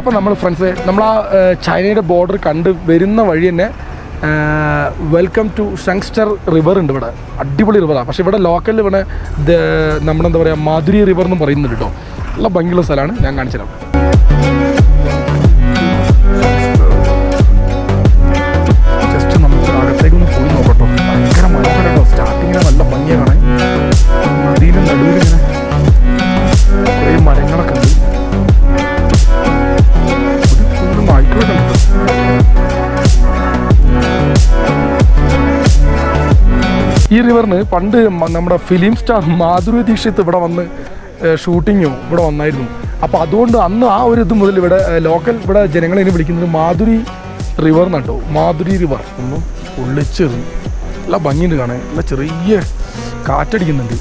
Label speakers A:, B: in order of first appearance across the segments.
A: അപ്പോൾ നമ്മൾ ഫ്രണ്ട്സ് നമ്മൾ ആ ചൈനയുടെ ബോർഡർ കണ്ട് വരുന്ന വഴി തന്നെ വെൽക്കം ടു ഷങ്സ്റ്റർ റിവർ ഉണ്ട് ഇവിടെ. അടിപൊളി റിവറാണ്. പക്ഷേ ഇവിടെ ലോക്കലിൽ ഇവിടെ നമ്മളെന്താ പറയുക മാധുരി റിവർ എന്ന് പറയുന്നുണ്ട് കേട്ടോ. നല്ല ഭംഗിയുള്ള സ്ഥലമാണ്. ഞാൻ കാണിച്ചു തരാം. ജസ്റ്റ് നമുക്ക് അകത്തേക്കൊന്ന് പോയി നോക്കട്ടോ. ഭയങ്കര മനോഹരം കേട്ടോ. സ്റ്റാർട്ടിങ്ങിന് നല്ല ഭംഗിയാണ്. നദീൻ്റെ നടുവിലിങ്ങനെ കുറേ മരങ്ങളൊക്കെ ഉണ്ട്. ഒരു നായ്ക്കളൊക്കെ ഉണ്ട്. ഈ റിവറിന് പണ്ട് നമ്മുടെ ഫിലിം സ്റ്റാർ മാധുരി ദീക്ഷിത് ഇവിടെ വന്ന് ഷൂട്ടിങ്ങും ഇവിടെ വന്നായിരുന്നു. അപ്പോൾ അതുകൊണ്ട് അന്ന് ആ ഒരു ഇത് മുതൽ ഇവിടെ ലോക്കൽ ഇവിടെ ജനങ്ങളെ വിളിക്കുന്നത് മാധുരി റിവർ നട്ടോ. മാധുരി റിവർ ഒന്നും ഒളിച്ചെറിഞ്ഞു. നല്ല ഭംഗിയുണ്ട് കാണാൻ. നല്ല ചെറിയ കാറ്റടിക്കുന്നുണ്ട്.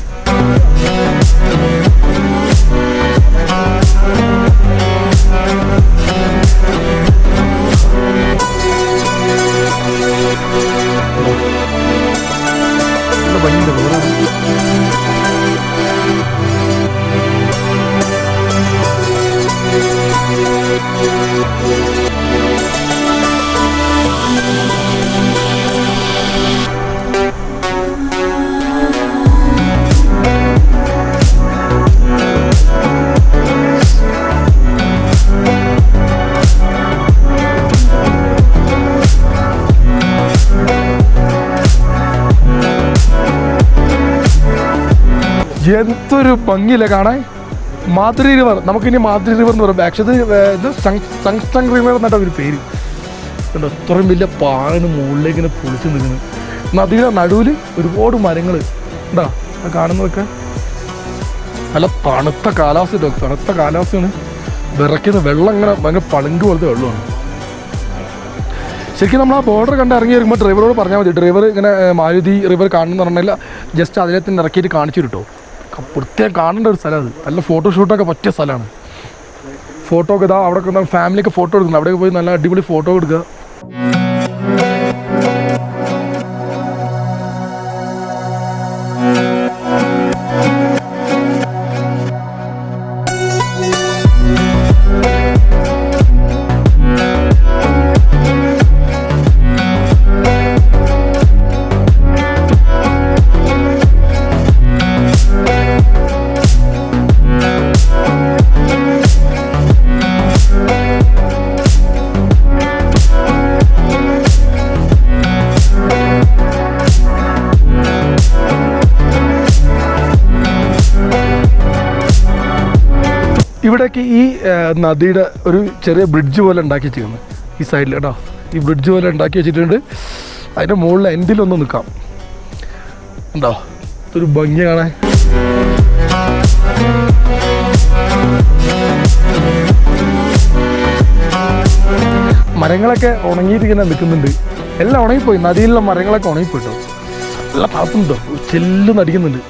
A: നല്ല ഭംഗിയുണ്ട് വേറെ. എന്തൊരു ഭംഗിയില്ല കാണാൻ. മാധുരി റിവർ. നമുക്കിനി മാധുരി റിവർ എന്ന് പറയാം. ആക്ച്വലി ഇത് സങ്സ്റ്റങ് റിവർ എന്നിട്ട് ഒരു പേര് കണ്ടോ. അത്രയും വലിയ പാറിന് മുകളിലേക്ക് ഇങ്ങനെ പൊളിച്ച് നിൽക്കുന്നത്. നദിയുടെ നടുവിൽ ഒരുപാട് മരങ്ങൾ ഉണ്ടോ കാണുന്നതൊക്കെ. നല്ല തണുത്ത കാലാവസ്ഥ. തണുത്ത കാലാവസ്ഥയാണ്. വിറയ്ക്കുന്ന വെള്ളം ഇങ്ങനെ ഭയങ്കര പളുങ്ക് പോലത്തെ വെള്ളമാണ്. ശരിക്കും നമ്മൾ ആ ബോർഡർ കണ്ട് ഇറങ്ങി വരുമ്പോൾ ഡ്രൈവറോട് പറഞ്ഞാൽ മതി. ഡ്രൈവർ ഇങ്ങനെ മാരുതി റിവർ കാണുമെന്ന് പറഞ്ഞാൽ ജസ്റ്റ് അതിലെ തന്നെ ഇറക്കിയിട്ട് കാണിച്ചു കിട്ടോ. പ്രത്യേകം കാണേണ്ട ഒരു സ്ഥലം അത്. നല്ല ഫോട്ടോഷൂട്ടൊക്കെ പറ്റിയ സ്ഥലമാണ്. ഫോട്ടോ ഒക്കെ ഇതാ അവിടെ ഫാമിലിയൊക്കെ ഫോട്ടോ എടുക്കുന്നത്. അവിടെയൊക്കെ പോയി നല്ല അടിപൊളി ഫോട്ടോ എടുക്കുക. ഇവിടേക്ക് ഈ നദിയുടെ ഒരു ചെറിയ ബ്രിഡ്ജ് പോലെ ഉണ്ടാക്കി വെച്ചിരിക്കുന്നത് ഈ സൈഡിൽ കേട്ടോ. ഈ ബ്രിഡ്ജ് പോലെ ഉണ്ടാക്കി വെച്ചിട്ടുണ്ട്. അതിൻ്റെ മുകളിൽ എൻഡിലൊന്ന് നിൽക്കാം. ഉണ്ടോ ഒരു ഭംഗി കാണാൻ. മരങ്ങളൊക്കെ ഉണങ്ങിയിട്ട് ഇങ്ങനെ നിൽക്കുന്നുണ്ട്. എല്ലാം ഉണങ്ങിപ്പോയി. നദിയിലുള്ള മരങ്ങളൊക്കെ ഉണങ്ങിപ്പോയിട്ടോ. നല്ല തണുപ്പുണ്ടോ. ചെല്ലുന്നടിക്കുന്നുണ്ട്.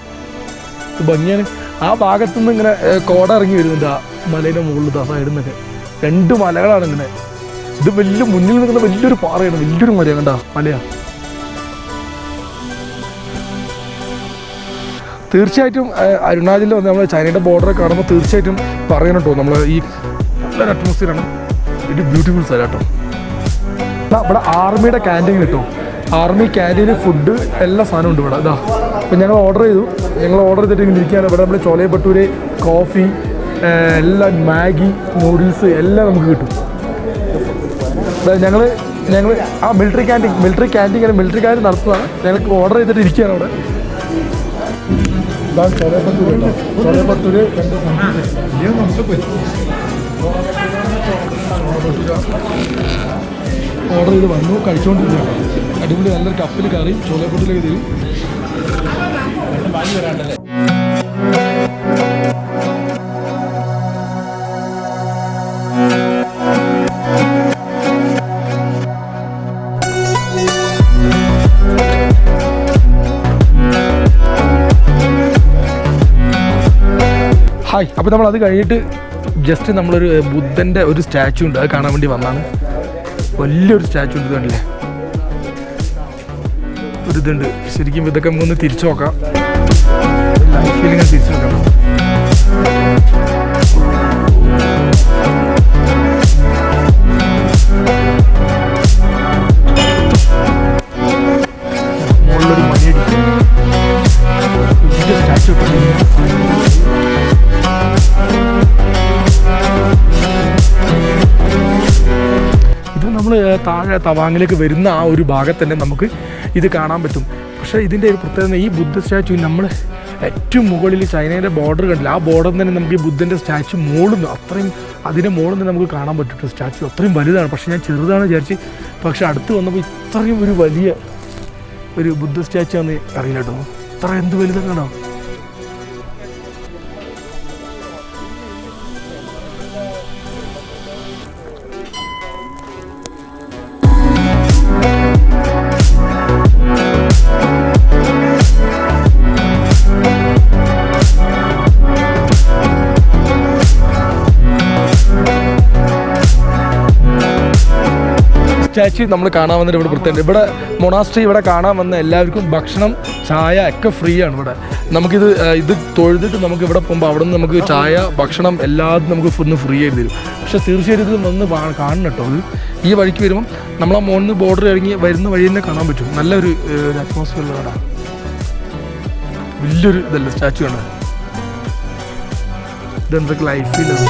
A: ഭംഗിയാണ്. ആ ഭാഗത്തുനിന്ന് ഇങ്ങനെ കോട ഇറങ്ങി വരുന്നുണ്ട്. ആ മലയുടെ മുകളിൽ ആ സൈഡിൽ നിന്നൊക്കെ 2 മലകളാണ് ഇങ്ങനെ. ഇത് വലിയ മുന്നിൽ നിൽക്കുന്ന വലിയൊരു പാറയാണ്. വലിയൊരു മലയാണ്. കണ്ടാ മലയാണ്. തീർച്ചയായിട്ടും അരുണാചലിൽ വന്ന് നമ്മൾ ചൈനയുടെ ബോർഡറൊക്കെ കാണുമ്പോൾ തീർച്ചയായിട്ടും പറയണം കേട്ടോ. നമ്മൾ ഈ നല്ലൊരു അറ്റ്മോസ്ഫിയറാണ്. ഒരു ബ്യൂട്ടിഫുൾ സ്ഥലം കേട്ടോ. ഇവിടെ ആർമിയുടെ ക്യാൻറ്റീൻ കിട്ടും. ആർമി ക്യാൻറ്റീന് ഫുഡ് എല്ലാ സാധനവും ഉണ്ട് ഇവിടെ. ഇതാ അപ്പം ഞങ്ങൾ ഓർഡർ ചെയ്തിട്ട് ഇങ്ങനെ ഇരിക്കുകയാണ്. ഇവിടെ നമ്മൾ ചോലെ ഭട്ടൂര്, കോഫി, എല്ലാം മാഗി, നൂഡിൽസ് എല്ലാം നമുക്ക് കിട്ടും. ഞങ്ങൾ ആ മിലിറ്ററി ക്യാൻറ്റീൻ നടത്തുന്നതാണ്. ഞങ്ങൾക്ക് ഓർഡർ ചെയ്തിട്ട് ഇരിക്കുകയാണ് അവിടെ. ചോലെ ഭട്ടൂര് 2 ഓർഡർ ചെയ്ത് വന്നു. കഴിച്ചുകൊണ്ടിരിക്കുകയാണ്. അടിപൊളി നല്ലൊരു കപ്പിൽ കയറി ചോലെ ഭട്ടൂരിലേക്ക് തരും. ഹായ്. അപ്പോൾ നമ്മൾ അത് കഴിഞ്ഞിട്ട് ജസ്റ്റ് നമ്മളൊരു ബുദ്ധൻ്റെ ഒരു സ്റ്റാച്ചു ഉണ്ട്. അത് കാണാൻ വേണ്ടി വന്നാണ്. വലിയൊരു സ്റ്റാച്ചു ഉണ്ട്. കണ്ടില്ലേ ഒരിതുണ്ട്. ശരിക്കും ഇതൊക്കെ ഒന്ന് തിരിച്ചു നോക്കാം. ലൈഫിൽ ഇങ്ങനെ തിരിച്ചു നോക്കാം. നമ്മൾ താഴെ തവാങ്ങിലേക്ക് വരുന്ന ആ ഒരു ഭാഗത്ത് തന്നെ നമുക്ക് ഇത് കാണാൻ പറ്റും. പക്ഷേ ഇതിൻ്റെ ഒരു പ്രത്യേകത, ഈ ബുദ്ധ സ്റ്റാച്ചു നമ്മൾ ഏറ്റവും മുകളിൽ ചൈനയുടെ ബോർഡർ കണ്ടില്ല, ആ ബോർഡറിൽ തന്നെ നമുക്ക് ഈ ബുദ്ധൻ്റെ സ്റ്റാച്ചു മുകളിൽ അത്രയും അതിൻ്റെ മുകളിൽ നിന്ന് നമുക്ക് കാണാൻ പറ്റും. സ്റ്റാച്ചു അത്രയും വലുതാണ്. പക്ഷേ ഞാൻ ചെറുതാണ് വിചാരിച്ച്, പക്ഷേ അടുത്ത് വന്നപ്പോൾ ഇത്രയും ഒരു വലിയ ഒരു ബുദ്ധ സ്റ്റാച്ചു ആണെന്ന് അറിയില്ല കേട്ടോ. ഇത്ര എന്ത് വലുതാണോ. സ്റ്റാച്ചു നമ്മൾ കാണാൻ വന്നിട്ട് ഇവിടെ പ്രത്യേകം ഇവിടെ മൊണാസ്ട്രി ഇവിടെ കാണാൻ വന്ന എല്ലാവർക്കും ഭക്ഷണം ചായ ഒക്കെ ഫ്രീ ആണ് ഇവിടെ. നമുക്കിത് തൊഴുതിട്ട് നമുക്ക് ഇവിടെ പോകുമ്പോൾ അവിടെ നിന്ന് നമുക്ക് ചായ ഭക്ഷണം എല്ലാതും നമുക്ക് ഒന്ന് ഫ്രീ ആയിട്ട് തരും. പക്ഷേ തീർച്ചയായിട്ടും ഇത് വന്ന് കാണണം കേട്ടോ. അത് ഈ വഴിക്ക് വരുമ്പം നമ്മൾ ആ മോളിൽ നിന്ന് ബോർഡർ ഇറങ്ങി വരുന്ന വഴി തന്നെ കാണാൻ പറ്റും. നല്ലൊരു അറ്റ്മോസ്ഫിയർ ഉള്ള വലിയൊരു ഇതല്ല സ്റ്റാച്ചു ആണ്. ഇതെന്തൊക്കെ ലൈഫിലാണ്.